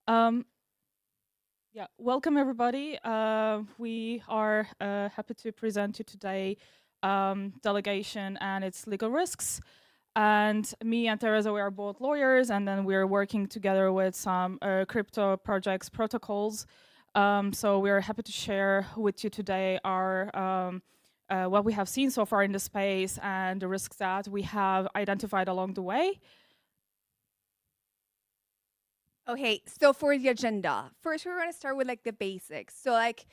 Um, yeah, welcome everybody. We are happy to present you today delegation and its legal risks. And me and Teresa, we are both lawyers, and then we're working together with some crypto projects, protocols. So we're happy to share with you today our what we have seen so far in the space and the risks that we have identified along the way. Okay, so for the agenda, first we're going to start with like the basics. So like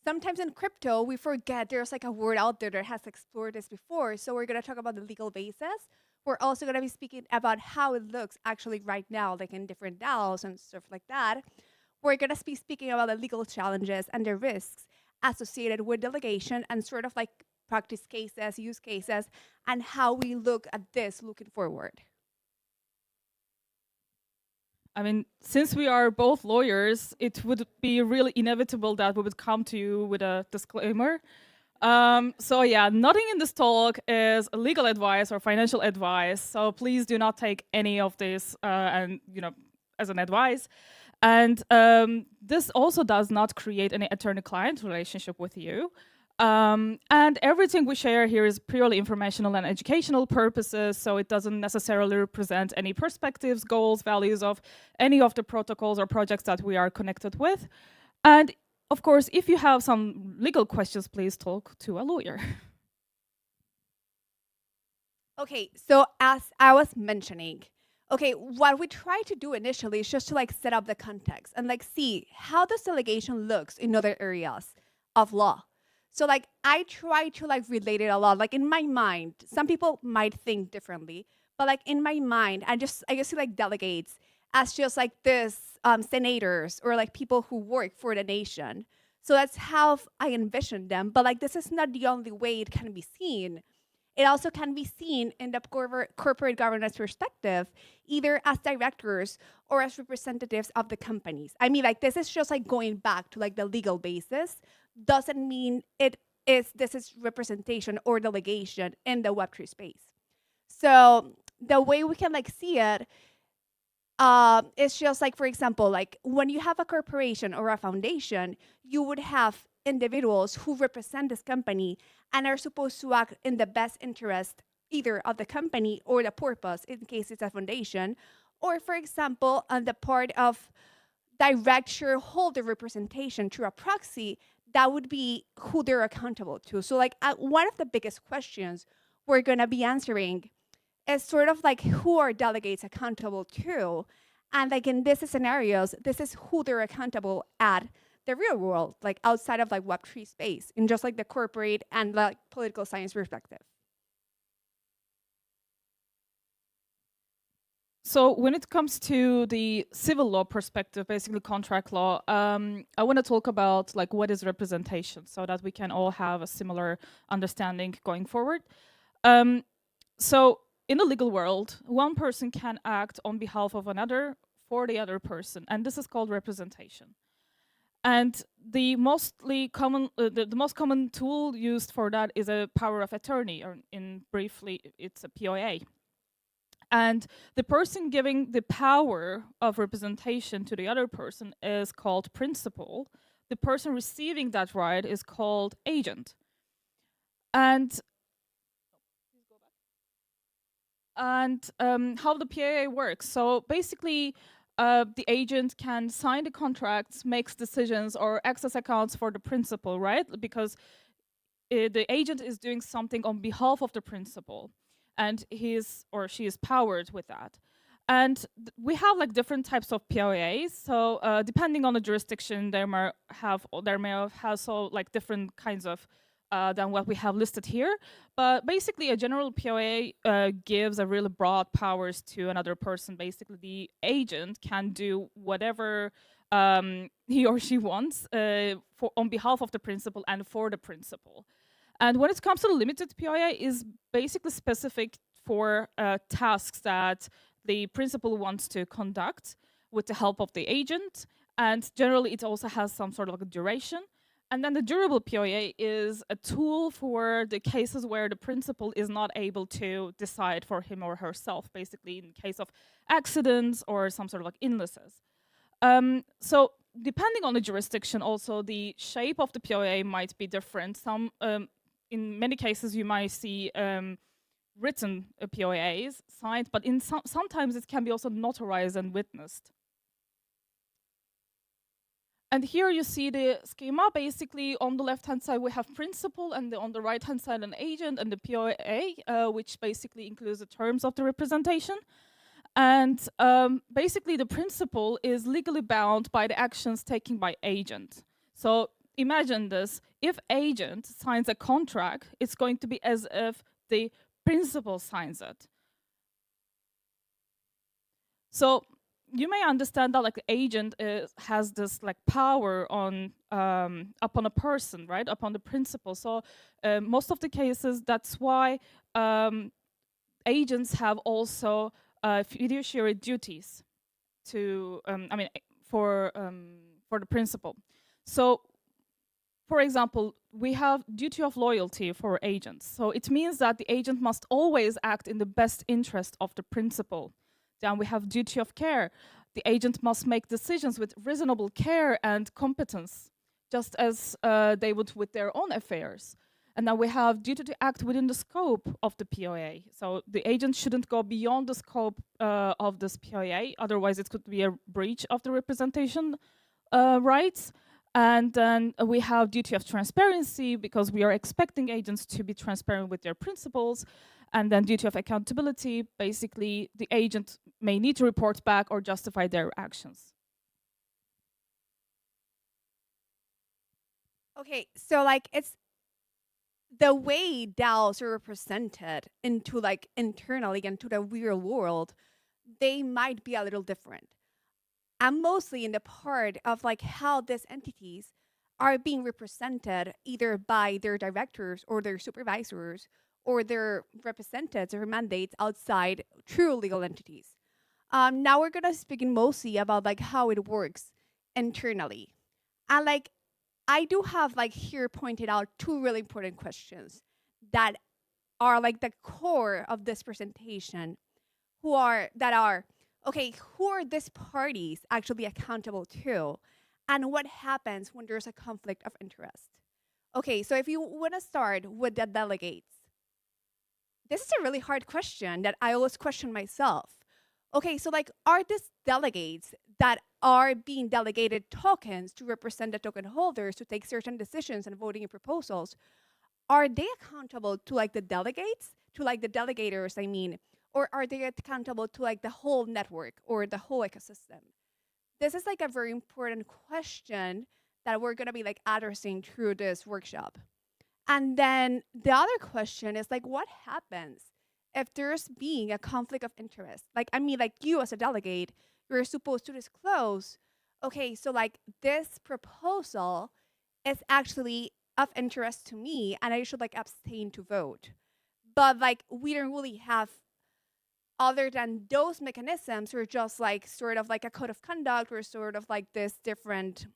sometimes in crypto, we forget there's like a word out there that has explored this before. So we're going to talk about the legal basis. We're also going to be speaking about how it looks actually right now, like in different DAOs and stuff like that. We're going to be speaking about the legal challenges and the risks associated with delegation and sort of like practice cases, use cases, and how we look at this looking forward. I mean, since we are both lawyers, it would be really inevitable that we would come to you with a disclaimer. So yeah, nothing in this talk is legal advice or financial advice. So please do not take any of this and as an advice. And this also does not create any attorney-client relationship with you. And everything we share here is purely informational and educational purposes, so it doesn't necessarily represent any perspectives, goals, values of any of the protocols or projects that we are connected with. And of course, if you have some legal questions, please talk to a lawyer. Okay, so as I was mentioning, okay, what we try to do initially is just to like set up the context and like see how this delegation looks in other areas of law. So like I try to like relate it a lot. Like in my mind, some people might think differently, but like in my mind, I just see like delegates as just like this senators or like people who work for the nation. So that's how I envision them. But like this is not the only way it can be seen. It also can be seen in the corporate governance perspective, either as directors or as representatives of the companies. I mean, like this is just like going back to like the legal basis. Doesn't mean this is representation or delegation in the Web3 space. So the way we can like see it, it's just like, for example, like when you have a corporation or a foundation, you would have individuals who represent this company and are supposed to act in the best interest either of the company or the purpose in case it's a foundation, or for example, on the part of direct shareholder representation through a proxy, that would be who they're accountable to. So like one of the biggest questions we're going to be answering is sort of like who are delegates accountable to, and like in these scenarios, this is who they're accountable at the real world, like outside of like Web3 space, in just like the corporate and like political science perspective. So when it comes to the civil law perspective, basically contract law, I want to talk about like what is representation, so that we can all have a similar understanding going forward. So in the legal world, one person can act on behalf of another for the other person, and this is called representation. And the most common tool used for that is a power of attorney, or in briefly, it's a POA. And the person giving the power of representation to the other person is called principal. The person receiving that right is called agent. And how the PAA works. So basically, the agent can sign the contracts, makes decisions, or access accounts for the principal, right? Because the agent is doing something on behalf of the principal, and he is or she is powered with that. And we have like different types of POAs. So depending on the jurisdiction, there may have so like different kinds of than what we have listed here. But basically, a general POA gives a really broad powers to another person. Basically, the agent can do whatever he or she wants on behalf of the principal and for the principal. And when it comes to the limited POA, is basically specific for tasks that the principal wants to conduct with the help of the agent. And generally, it also has some sort of like a duration. And then the durable POA is a tool for the cases where the principal is not able to decide for him or herself, basically in case of accidents or some sort of like illnesses. So depending on the jurisdiction, also the shape of the POA might be different. In many cases, you might see written POAs signed, but sometimes it can be also notarized and witnessed. And here you see the schema. Basically, on the left-hand side, we have principal, and on the right-hand side, an agent, and the POA, which basically includes the terms of the representation. And basically, the principal is legally bound by the actions taken by agent. So imagine this. If agent signs a contract, it's going to be as if the principal signs it. So you may understand that like the agent has this like power on upon a person, right? Upon the principal. So most of the cases, that's why agents have also fiduciary duties to, for the principal. So, for example, we have duty of loyalty for agents. So it means that the agent must always act in the best interest of the principal. Then we have duty of care. The agent must make decisions with reasonable care and competence, just as they would with their own affairs. And now we have duty to act within the scope of the POA. So the agent shouldn't go beyond the scope of this POA, otherwise it could be a breach of the representation rights. And then we have duty of transparency, because we are expecting agents to be transparent with their principals. And then duty of accountability, basically the agent may need to report back or justify their actions. Okay, so like it's the way DAOs are represented into like internally into the real world, they might be a little different. I'm mostly in the part of like how these entities are being represented either by their directors or their supervisors or their representatives or mandates outside true legal entities. Now we're gonna speak mostly about like how it works internally. And like I do have like here pointed out two really important questions that are like the core of this presentation, who are these parties actually accountable to, and what happens when there's a conflict of interest? Okay, so if you want to start with the delegates, this is a really hard question that I always question myself. Okay, so like, are these delegates that are being delegated tokens to represent the token holders to take certain decisions and voting in proposals, are they accountable to like the delegates, to like the delegators, I mean, or are they accountable to like the whole network or the whole ecosystem? This is like a very important question that we're gonna be like addressing through this workshop. And then the other question is like, what happens if there's being a conflict of interest? Like, I mean, like you as a delegate, you're supposed to disclose, okay, so like this proposal is actually of interest to me and I should like abstain to vote. But like we don't really have, other than those mechanisms, or just like sort of like a code of conduct or sort of like this different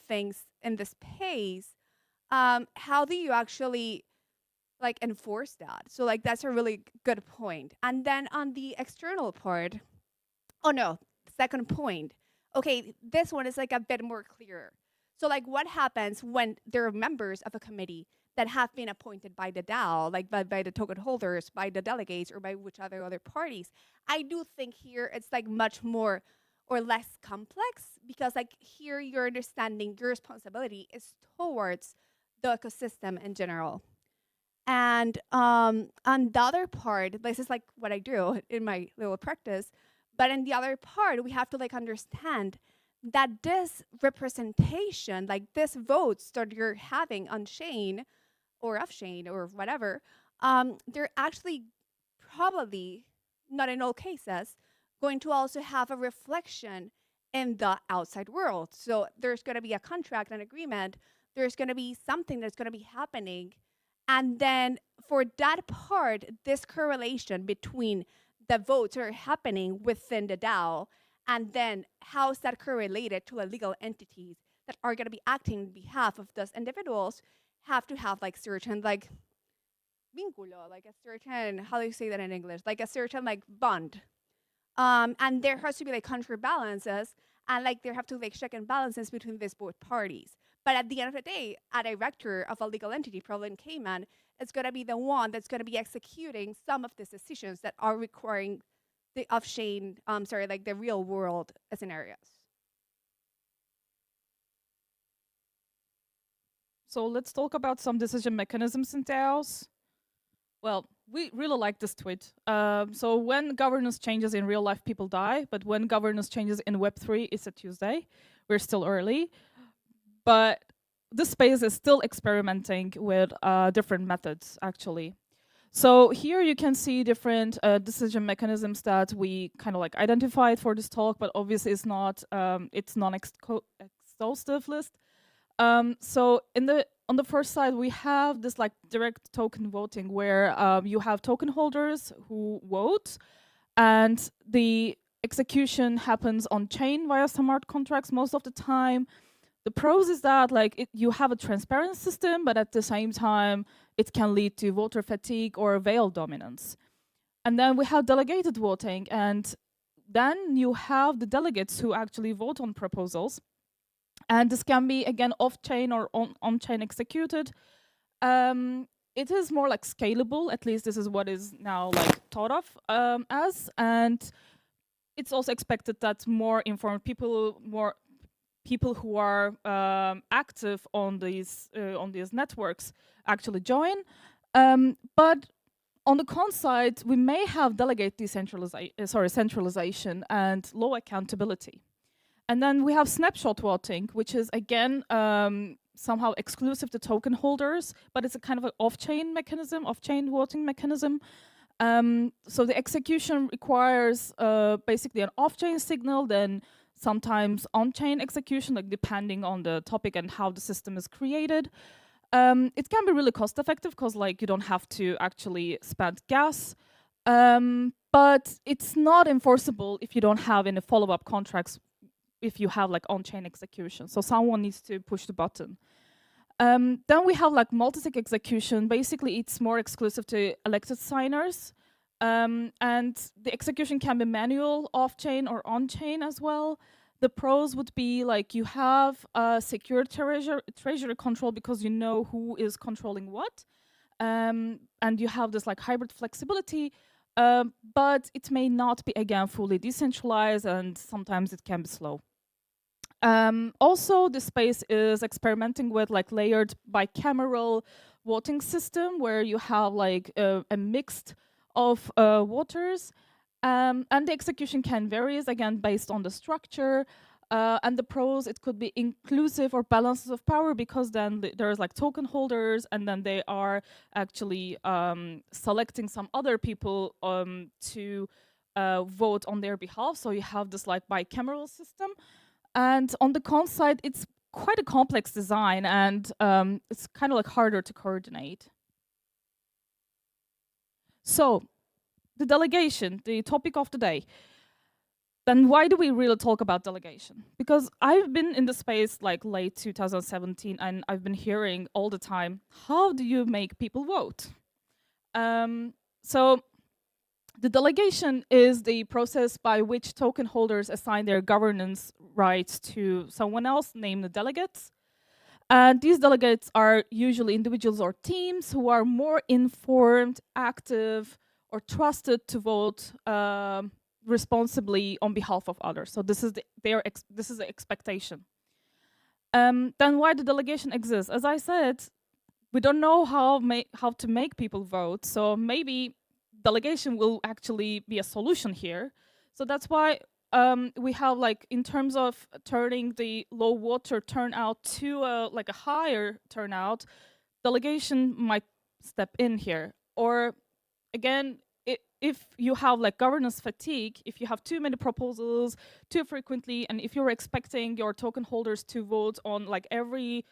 things in this pace. How do you actually like enforce that? So like that's a really good point. And then on the external part, oh no, second point. Okay, this one is like a bit more clear. So like what happens when there are members of a committee that have been appointed by the DAO, like by the token holders, by the delegates, or by whichever other parties? I do think here it's like much more or less complex, because like here you're understanding your responsibility is towards the ecosystem in general. And on the other part, this is like what I do in my little practice, but in the other part, we have to like understand that this representation, like this votes that you're having on chain or off chain or whatever, they're actually probably, not in all cases, going to also have a reflection in the outside world. So there's going to be a contract, an agreement, there's going to be something that's going to be happening. And then for that part, this correlation between the votes that are happening within the DAO, and then how's that correlated to the legal entities that are going to be acting on behalf of those individuals, have to have like certain like vínculo, like a certain, how do you say that in English? Like a certain like bond. And there has to be like counterbalances. and like there have to like check and balances between these both parties. But at the end of the day, a director of a legal entity, probably in Cayman, is going to be the one that's going to be executing some of these decisions that are requiring the off-chain, like the real world scenarios. So let's talk about some decision mechanisms in DAOs. Well, we really like this tweet. So when governance changes in real life, people die. But when governance changes in Web3, it's a Tuesday. We're still early. But this space is still experimenting with different methods, actually. So here you can see different decision mechanisms that we kind of like identified for this talk, but obviously it's not it's non-exhaustive list. So on the first side, we have this like direct token voting where you have token holders who vote, and the execution happens on chain via smart contracts most of the time. The pros is that like you have a transparent system, but at the same time, it can lead to voter fatigue or veil dominance. And then we have delegated voting, and then you have the delegates who actually vote on proposals. And this can be, again, off-chain or on-chain executed. It is more like scalable, at least this is what is now like thought of as. And it's also expected that more informed people, who are active on these networks actually join. But on the con side, we may have delegate centralization and low accountability. And then we have snapshot voting, which is again somehow exclusive to token holders, but it's a kind of an off-chain mechanism, off-chain voting mechanism. So the execution requires basically an off-chain signal, then sometimes on-chain execution, like depending on the topic and how the system is created. It can be really cost-effective because like you don't have to actually spend gas, but it's not enforceable if you don't have any follow-up contracts. If you have like on-chain execution, so someone needs to push the button. Then we have like multi-sig execution. Basically, it's more exclusive to elected signers, and the execution can be manual, off-chain, or on-chain as well. The pros would be like you have secure treasury control because you know who is controlling what, and you have this like hybrid flexibility. But it may not be, again, fully decentralized, and sometimes it can be slow. Also, the space is experimenting with like layered bicameral voting system where you have like a mix of voters, and the execution can vary, again, based on the structure. And the pros, it could be inclusive or balances of power because then there's like token holders, and then they are actually selecting some other people to vote on their behalf. So you have this like bicameral system. And on the con side, it's quite a complex design, and it's kind of like harder to coordinate. So the delegation, the topic of the day. Then why do we really talk about delegation? Because I've been in the space like late 2017, and I've been hearing all the time, how do you make people vote? So the delegation is the process by which token holders assign their governance rights to someone else, named the delegates. And these delegates are usually individuals or teams who are more informed, active, or trusted to vote responsibly on behalf of others. So this is this is the expectation. Then why the delegation exists? As I said, we don't know how to make people vote. So maybe delegation will actually be a solution here. So that's why we have like, in terms of turning the low voter turnout to like a higher turnout, delegation might step in here. Or again, if you have like governance fatigue, if you have too many proposals too frequently, and if you're expecting your token holders to vote on like every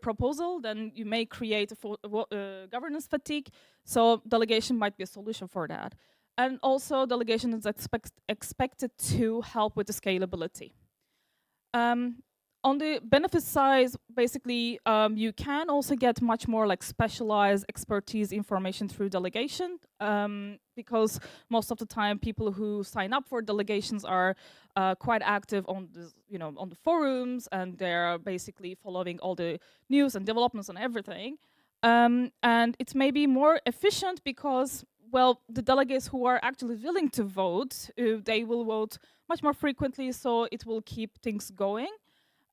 proposal, then you may create a governance fatigue. So delegation might be a solution for that. And also delegation is expected to help with the scalability. On the benefit side, basically, you can also get much more like specialized expertise information through delegation, because most of the time people who sign up for delegations are quite active on the, on the forums, and they're basically following all the news and developments and everything. And it's maybe more efficient because, well, the delegates who are actually willing to vote, they will vote much more frequently, so it will keep things going.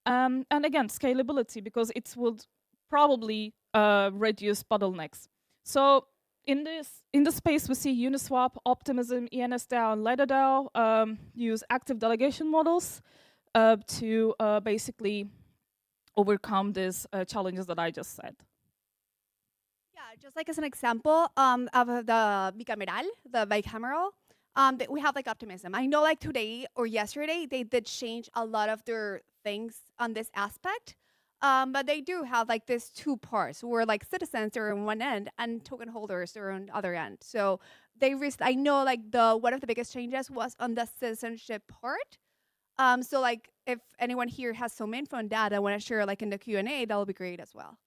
And again, scalability, because it would probably reduce bottlenecks. So in the space, we see Uniswap, Optimism, ENSDAO, and LidarDAO use active delegation models to basically overcome these challenges that I just said. Yeah, just like as an example of the bicameral, the bicameral, that we have like optimism. I know like today or yesterday they did change a lot of their things on this aspect, but they do have like these two parts where like citizens are on one end and token holders are on the other end. So I know like the one of the biggest changes was on the citizenship part. So like if anyone here has some info on that, I want to share like in the Q&A, that will be great as well.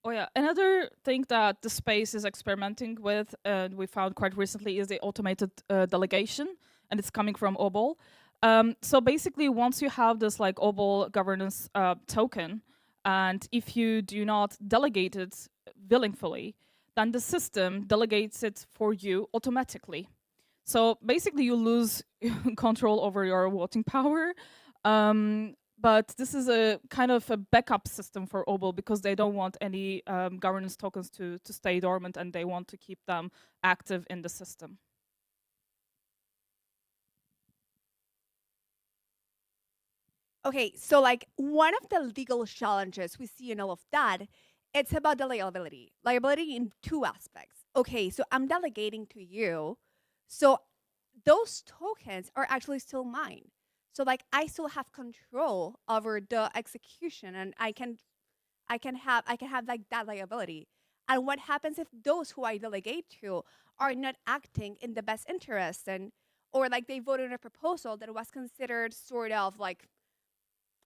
Oh yeah, another thing that the space is experimenting with, and we found quite recently, is the automated delegation, and it's coming from OBOL. So basically, once you have this like OBOL governance token, and if you do not delegate it willingly, then the system delegates it for you automatically. So basically, you lose control over your voting power. But this is a kind of a backup system for OBOL because they don't want any governance tokens to stay dormant, and they want to keep them active in the system. Okay, so like one of the legal challenges we see in all of that, it's about the liability. Liability in two aspects. Okay, so I'm delegating to you. So those tokens are actually still mine. So like I still have control over the execution, and I can have like that liability. And what happens if those who I delegate to are not acting in the best interest, and or like they voted on a proposal that was considered sort of like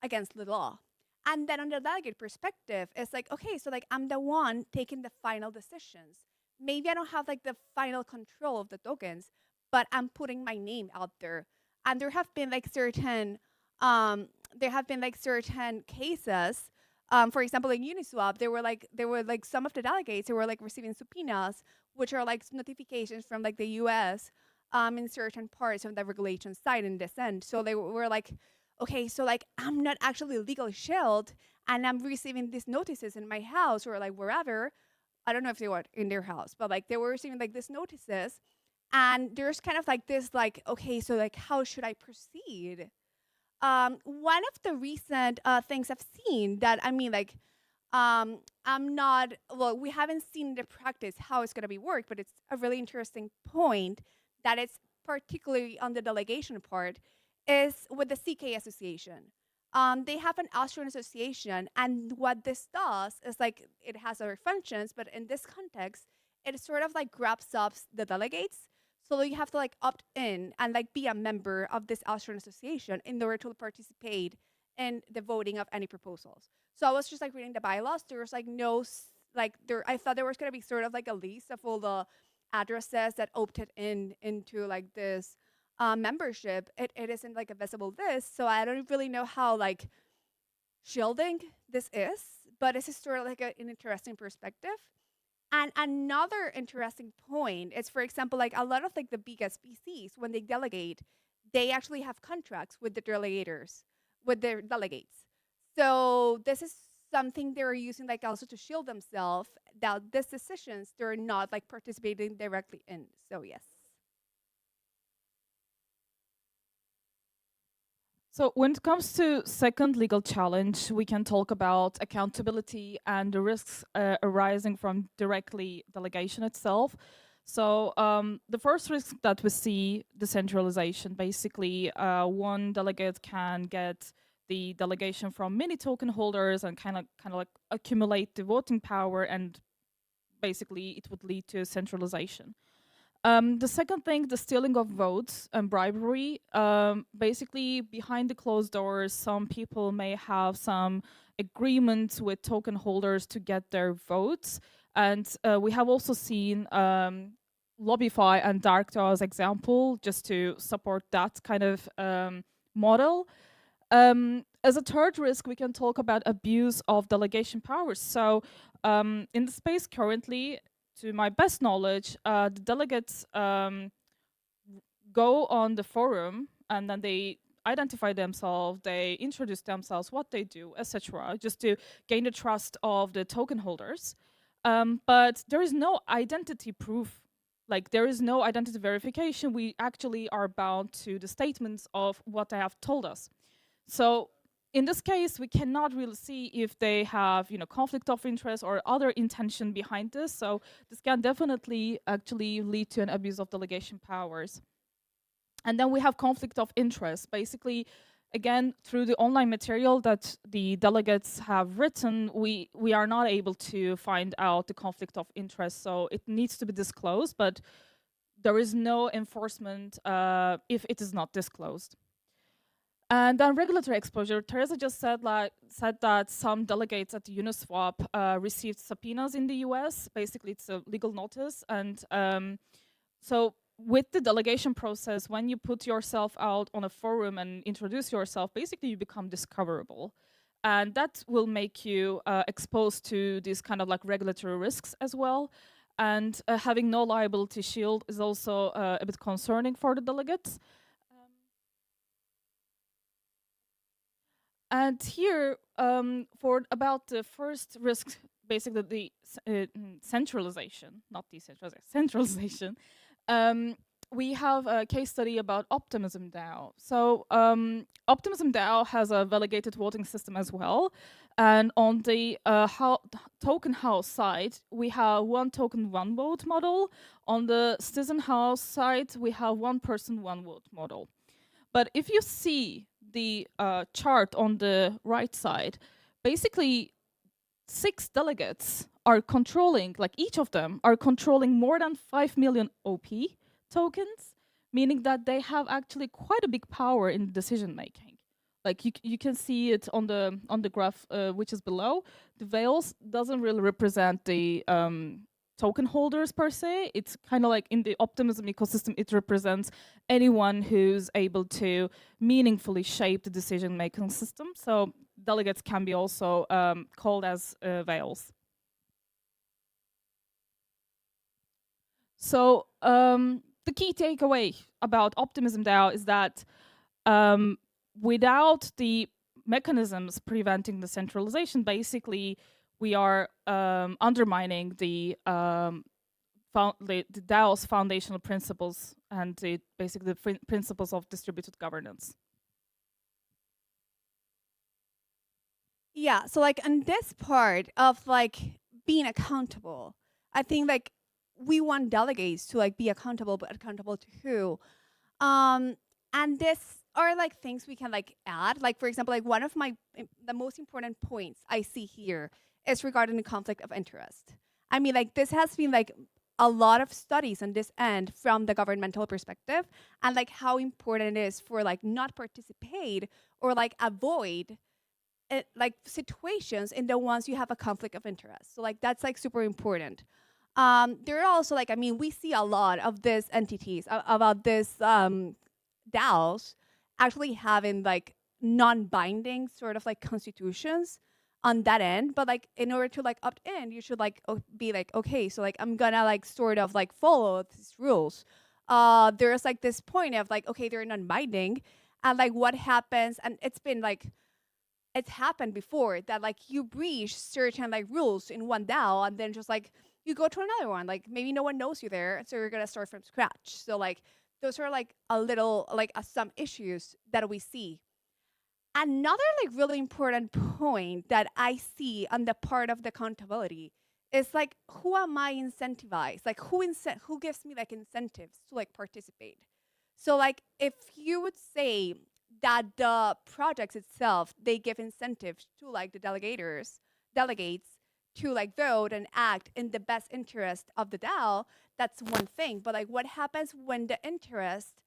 against the law? And then on the delegate perspective, it's like, okay, so like I'm the one taking the final decisions. Maybe I don't have like the final control of the tokens, but I'm putting my name out there. And there have been like certain cases. For example, in Uniswap, there were like some of the delegates who were like receiving subpoenas, which are like notifications from like the US in certain parts of the regulation side in this end. So they were like, okay, so like I'm not actually legally shelled, and I'm receiving these notices in my house or like wherever. I don't know if they were in their house, but like they were receiving like these notices, and there's kind of like this like, okay, so like how should I proceed? One of the recent things I've seen that I mean like I'm not well, we haven't seen the practice how it's gonna be worked, but it's a really interesting point that it's particularly on the delegation part is with the CK Association. They have an Austrian association, and what this does is like it has other functions, but in this context, it sort of like grabs up the delegates. So you have to like opt in and like be a member of this Austrian association in order to participate in the voting of any proposals. So I was just like reading the bylaws. There was like no like there. I thought there was gonna be sort of like a list of all the addresses that opted into like this membership. It isn't like a visible list, so I don't really know how like shielding this is, but it's sort of like an interesting perspective. And another interesting point is, for example, like a lot of like the big SPCs, when they delegate, they actually have contracts with the delegators, with their delegates. So this is something they're using like also to shield themselves that these decisions they're not like participating directly in. So yes. So when it comes to second legal challenge, we can talk about accountability and the risks arising from directly delegation itself. So the first risk that we see, decentralization. Basically, one delegate can get the delegation from many token holders and kind of like accumulate the voting power, and basically it would lead to centralization. The second thing, the stealing of votes and bribery. Basically, behind the closed doors, some people may have some agreements with token holders to get their votes. And we have also seen Lobbyify and Dark DAO as example, just to support that kind of model. As a third risk, we can talk about abuse of delegation powers. So in the space currently, to my best knowledge, the delegates go on the forum and then they identify themselves, they introduce themselves, what they do, etc., just to gain the trust of the token holders. But there is no identity proof. Like there is no identity verification. We actually are bound to the statements of what they have told us. So in this case, we cannot really see if they have, conflict of interest or other intention behind this. So this can definitely actually lead to an abuse of delegation powers. And then we have conflict of interest. Basically, again, through the online material that the delegates have written, we are not able to find out the conflict of interest. So it needs to be disclosed, but there is no enforcement if it is not disclosed. And then regulatory exposure. Teresa just said that some delegates at the Uniswap received subpoenas in the US. Basically, it's a legal notice. And so with the delegation process, when you put yourself out on a forum and introduce yourself, basically you become discoverable. And that will make you exposed to these kind of like regulatory risks as well. And having no liability shield is also a bit concerning for the delegates. And here, for about the first risk, basically the centralization, not decentralization, centralization, we have a case study about Optimism DAO. So Optimism DAO has a delegated voting system as well. And on the token house side, we have one token, one vote model. On the citizen house side, we have one person, one vote model. But if you see the chart on the right side, basically 6 delegates are controlling, like each of them are controlling more than 5 million OP tokens, meaning that they have actually quite a big power in decision making. Like you can see it on the graph which is below. The veils doesn't really represent the token holders per se. It's kind of like in the Optimism ecosystem, it represents anyone who's able to meaningfully shape the decision-making system. So delegates can be also called as veils. So the key takeaway about Optimism DAO is that without the mechanisms preventing the centralization, basically we are undermining the DAO's foundational principles and basically the principles of distributed governance. Yeah, so like on this part of like being accountable, I think like we want delegates to like be accountable, but accountable to who? And this are like things we can like add. Like for example, like one of the most important points I see here is regarding the conflict of interest. I mean, like this has been like a lot of studies on this end from the governmental perspective, and like how important it is for like not participate or like avoid like situations in the ones you have a conflict of interest. So like that's like super important. There are also like, I mean, we see a lot of these entities about this DAOs actually having like non-binding sort of like constitutions on that end, but like in order to like opt in, you should like be like, okay, so like I'm gonna like sort of like follow these rules. There's like this point of like, okay, they're non-binding, and like what happens, and it's been like it's happened before that like you breach certain like rules in one DAO and then just like you go to another one, like maybe no one knows you there, so you're gonna start from scratch. So like those are like a little like some issues that we see. Another like really important point that I see on the part of the accountability is like, who am I incentivized? Like who gives me like incentives to like participate? So like if you would say that the projects itself, they give incentives to like the delegates to like vote and act in the best interest of the DAO, that's one thing. But like what happens when the interest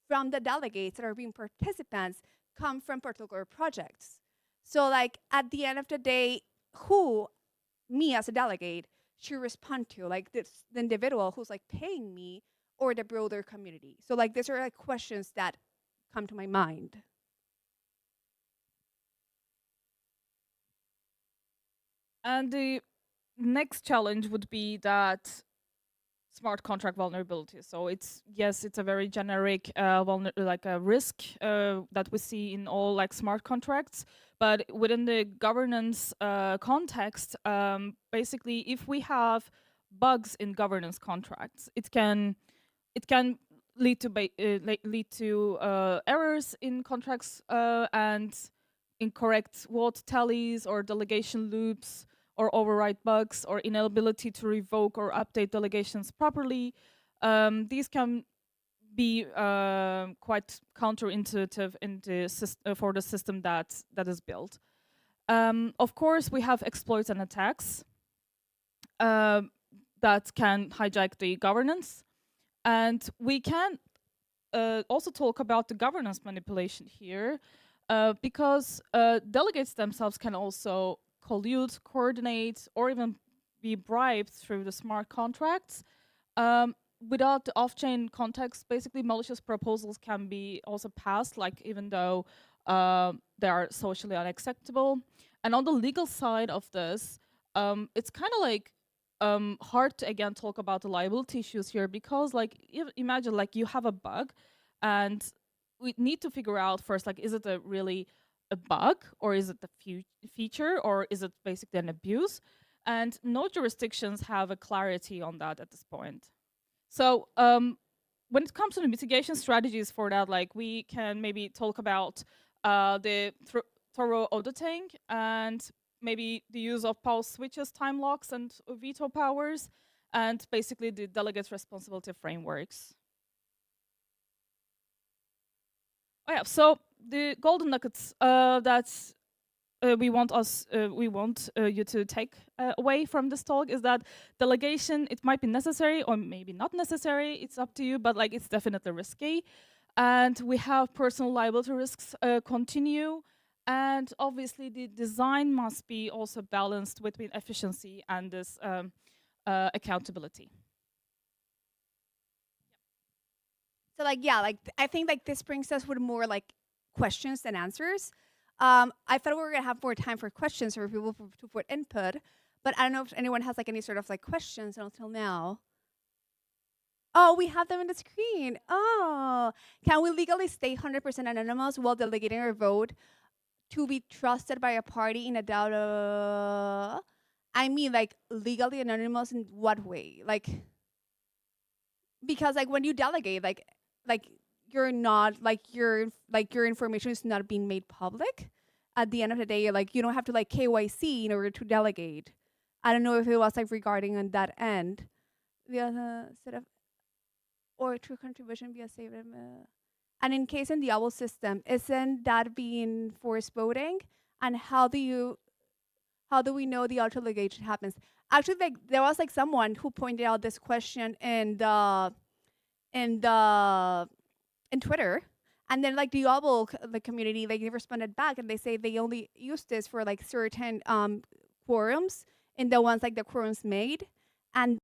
from the delegates that are being participants come from particular projects? So like at the end of the day, who me as a delegate should respond to? Like this, the individual who's like paying me or the broader community? So like these are like questions that come to my mind. And the next challenge would be that smart contract vulnerability. So it's a very generic like a risk that we see in all like smart contracts. But within the governance context, basically, if we have bugs in governance contracts, it can lead to errors in contracts and incorrect vote tallies or delegation loops or override bugs or inability to revoke or update delegations properly. These can be quite counterintuitive in the for the system that is built. Of course, we have exploits and attacks that can hijack the governance. And we can also talk about the governance manipulation here because delegates themselves can also collude, coordinate, or even be bribed through the smart contracts. Without the off-chain context, basically malicious proposals can be also passed, like even though they are socially unacceptable. And on the legal side of this, it's kind of like hard to again talk about the liability issues here because like imagine like you have a bug and we need to figure out first like is it really a bug or is it a feature or is it basically an abuse, and no jurisdictions have a clarity on that at this point. So when it comes to the mitigation strategies for that, like we can maybe talk about the thorough auditing and maybe the use of pause switches, time locks, and veto powers, and basically the delegate responsibility frameworks. Oh yeah, so the golden nuggets that we want you to take away from this talk is that delegation, it might be necessary or maybe not necessary, it's up to you, but like it's definitely risky. And we have personal liability risks continue. And obviously the design must be also balanced between efficiency and this accountability. So like yeah, like I think like this brings us with more like questions than answers. I thought we were gonna have more time for questions for people to put input, but I don't know if anyone has like any sort of like questions until now. Oh, we have them on the screen. Oh, can we legally stay 100% anonymous while delegating our vote to be trusted by a party in a DAO? I mean, like legally anonymous in what way? Like, because like when you delegate, like you're not like your information is not being made public. At the end of the day, like you don't have to like KYC in order to delegate. I don't know if it was like regarding on that end. The other set of or true contribution via save. And in case in the OWL system, isn't that being forced voting? And how do we know the auto delegation happens? Actually, like there was like someone who pointed out this question in Twitter, and then like the OWL the community like they responded back and they say they only use this for like certain quorums in the ones like the quorums made, and